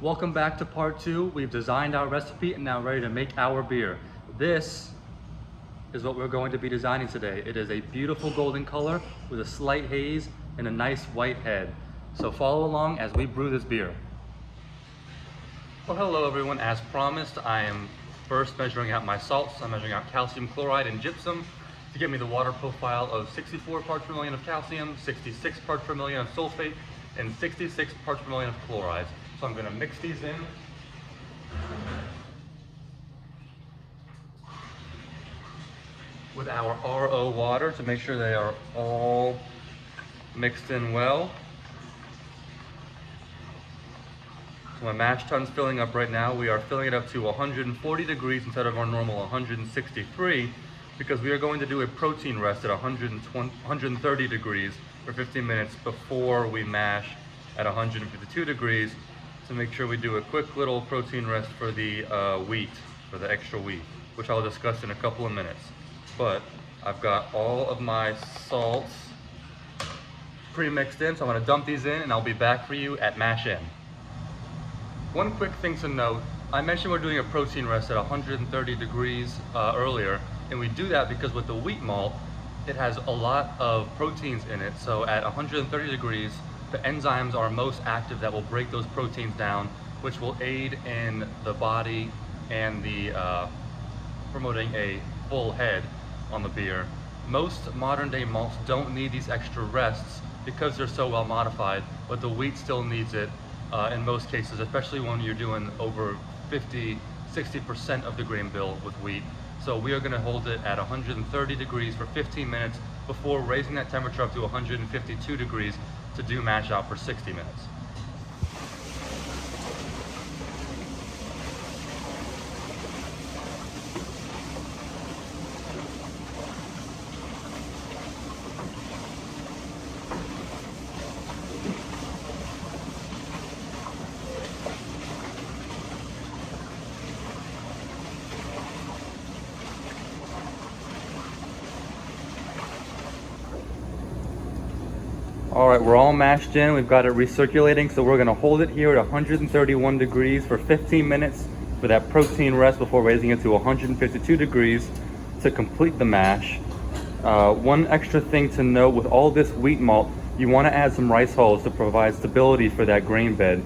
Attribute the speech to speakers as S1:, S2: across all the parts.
S1: Welcome back to part 2. We've designed our recipe and now ready to make our beer. This is what we're going to be designing today. It is a beautiful golden color with a slight haze and a nice white head. So follow along as we brew this beer. Well, hello everyone. As promised, I am first measuring out my salts. I'm measuring out calcium chloride and gypsum to get me the water profile of 64 parts per million of calcium, 66 parts per million of sulfate, and 66 parts per million of chlorides. So I'm going to mix these in. With our RO water to make sure they are all mixed in well. So my mash tun's filling up right now. We are filling it up to 140 degrees instead of our normal 163 because we are going to do a protein rest at 130 degrees for 15 minutes before we mash at 152 degrees to make sure we do a quick little protein rest for the wheat, for the extra wheat, which I'll discuss in a couple of minutes. But I've got all of my salts pre-mixed in, so I'm gonna dump these in and I'll be back for you at mash in. One quick thing to note, I mentioned we're doing a protein rest at 130 degrees earlier, and we do that because with the wheat malt, it has a lot of proteins in it, so at 130 degrees, the enzymes are most active that will break those proteins down, which will aid in the body and the promoting a full head on the beer. Most modern day malts don't need these extra rests because they're so well modified, but the wheat still needs it in most cases, especially when you're doing over 50–60% of the grain bill with wheat. So we are going to hold it at 130 degrees for 15 minutes before raising that temperature up to 152 degrees to do mash out for 60 minutes. All right, we're all mashed in. We've got it recirculating, so we're gonna hold it here at 131 degrees for 15 minutes for that protein rest before raising it to 152 degrees to complete the mash. One extra thing to note with all this wheat malt, you wanna add some rice hulls to provide stability for that grain bed.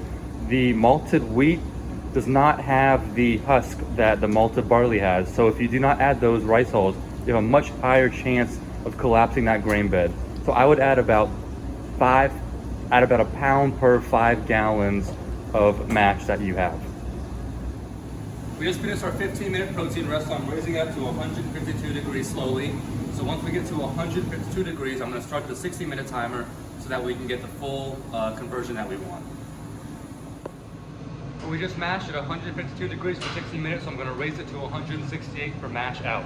S1: The malted wheat does not have the husk that the malted barley has, so if you do not add those rice hulls, you have a much higher chance of collapsing that grain bed. So I would add about a pound per 5 gallons of mash that you have. We just finished our 15-minute protein rest, so I'm raising it up to 152 degrees slowly. So once we get to 152 degrees, I'm going to start the 60-minute timer so that we can get the full conversion that we want. We just mashed at 152 degrees for 60 minutes, so I'm going to raise it to 168 for mash out.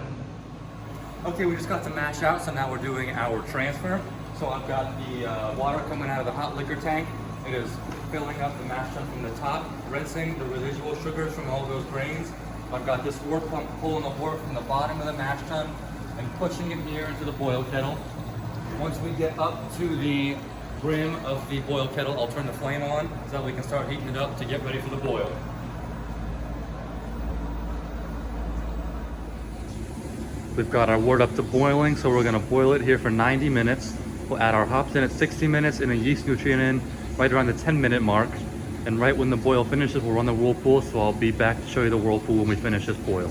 S1: Okay, we just got to mash out, so now we're doing our transfer. So I've got the water coming out of the hot liquor tank. It is filling up the mash tun from the top, rinsing the residual sugars from all those grains. I've got this wort pump pulling the wort from the bottom of the mash tun and pushing it here into the boil kettle. Once we get up to the brim of the boil kettle, I'll turn the flame on so that we can start heating it up to get ready for the boil. We've got our wort up to boiling, so we're gonna boil it here for 90 minutes. We'll add our hops in at 60 minutes and a yeast nutrient in right around the 10-minute mark. And right when the boil finishes, we'll run the whirlpool, so I'll be back to show you the whirlpool when we finish this boil.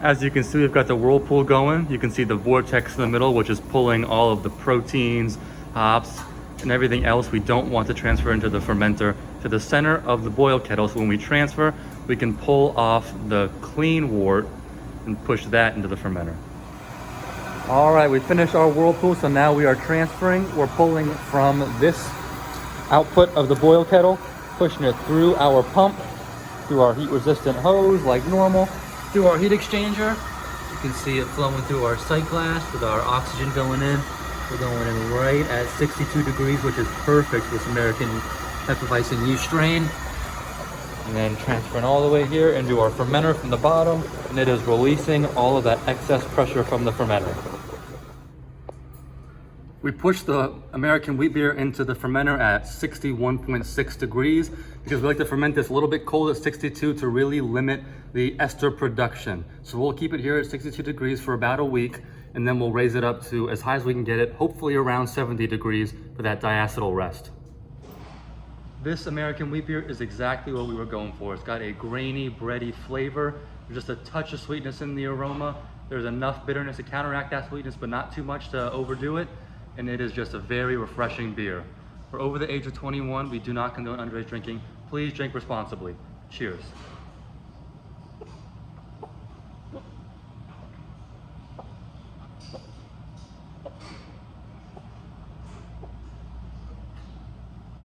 S1: As you can see, we've got the whirlpool going. You can see the vortex in the middle, which is pulling all of the proteins, hops, and everything else we don't want to transfer into the fermenter to the center of the boil kettle. So when we transfer, we can pull off the clean wort and push that into the fermenter. All right, we finished our whirlpool, so now we are transferring. We're pulling from this output of the boil kettle, pushing it through our pump, through our heat-resistant hose like normal, through our heat exchanger. You can see it flowing through our sight glass with our oxygen going in. We're going in right at 62 degrees, which is perfect for this American Hefeweizen yeast strain. And then transferring all the way here into our fermenter from the bottom, and it is releasing all of that excess pressure from the fermenter. We pushed the American wheat beer into the fermenter at 61.6 degrees because we like to ferment this a little bit cold at 62 to really limit the ester production. So we'll keep it here at 62 degrees for about a week, and then we'll raise it up to as high as we can get it, hopefully around 70 degrees for that diacetyl rest. This American wheat beer is exactly what we were going for. It's got a grainy, bready flavor. There's just a touch of sweetness in the aroma. There's enough bitterness to counteract that sweetness, but not too much to overdo it. And it is just a very refreshing beer. For over the age of 21, we do not condone underage drinking. Please drink responsibly. Cheers.